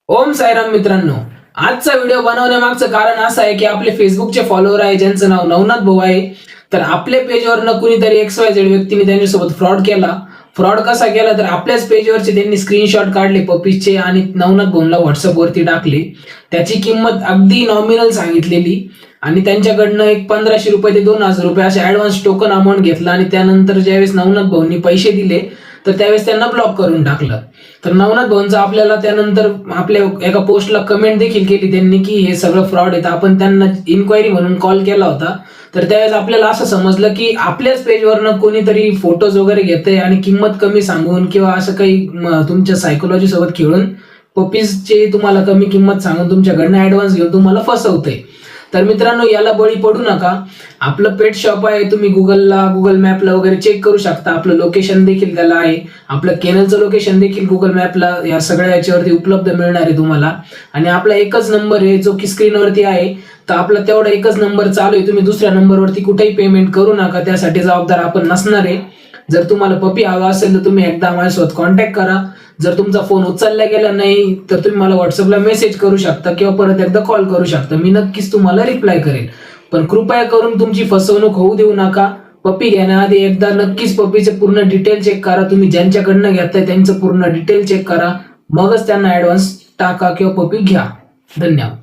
ओम साईराम मित्रांनो, आजचा व्हिडिओ बनवण्यामागचं कारण असं आहे की आपले फेसबुकचे फॉलोअर आहे ज्यांचं नाव नवनाथ भाऊ आहे. तर आपल्या पेजवरनं कुणीतरी XYZ व्यक्तीने त्यांच्यासोबत फ्रॉड केला. फ्रॉड कसा केला तर आपल्याच पेजवरचे त्यांनी स्क्रीनशॉट काढले पपीचे आणि नवनाथ भाऊला व्हॉट्सअपवरती टाकले. त्याची किंमत अगदी नॉमिनल सांगितलेली आणि त्यांच्याकडनं एक 1500 रुपये ते 2000 रुपये असे ऍडव्हान्स टोकन अमाऊंट घेतला आणि त्यानंतर ज्यावेळेस नवनाथ भाऊंनी पैसे दिले तर त्यावेळेस त्यांना ब्लॉक करून टाकलं. तर नवनाथ भाऊंचा आपल्याला त्यानंतर आपल्या एका पोस्टला कमेंट देखील केली त्यांनी की हे सगळं फ्रॉड आहे. आपण त्यांना इन्क्वायरी म्हणून कॉल केला होता. तर त्यावेळेस आपल्याला असं समजलं की आपल्याच पेजवरनं कोणीतरी फोटोज वगैरे घेतंय आणि किंमत कमी सांगून किंवा असं काही तुमच्या सायकोलॉजी सोबत खेळून पपीजचे तुम्हाला कमी किंमत सांगून तुमच्याकडनं ऍडव्हान्स घेऊन तुम्हाला फसवतंय. तर मित्रांनो, याला बळी पडू नका. आपलं पेट शॉप आहे, तुम्ही गुगल मॅपला वगैरे चेक करू शकता. आपलं लोकेशन देखील त्याला आहे. आपलं केनलचं लोकेशन देखील गुगल मॅपला या सगळ्या याच्यावरती उपलब्ध मिळणार आहे तुम्हाला. आणि आपला एकच नंबर आहे जो की स्क्रीनवरती आहे. तर आपला तेवढा एकच नंबर चालू आहे. तुम्ही दुसऱ्या नंबरवरती कुठेही पेमेंट करू नका, त्यासाठी जबाबदार आपण नसणार आहे. जर तुम्हाला पपी हवा असेल तर तुम्ही एकदा माझ्यासोबत कॉन्टॅक्ट करा. जर तुमचा फोन उचलला गेला नाही तर तुम्ही मला व्हॉट्सअपला मेसेज करू शकता किंवा परत एकदा कॉल करू शकता. मी नक्कीच तुम्हाला रिप्लाय करेन. पण कृपया करून तुमची फसवणूक होऊ देऊ नका. पपी घेण्याआधी एकदा नक्कीच पपीचे पूर्ण डिटेल चेक करा. तुम्ही ज्यांच्याकडनं घेताय त्यांचं पूर्ण डिटेल चेक करा, मगच त्यांना ऍडव्हान्स टाका किंवा पपी घ्या. धन्यवाद.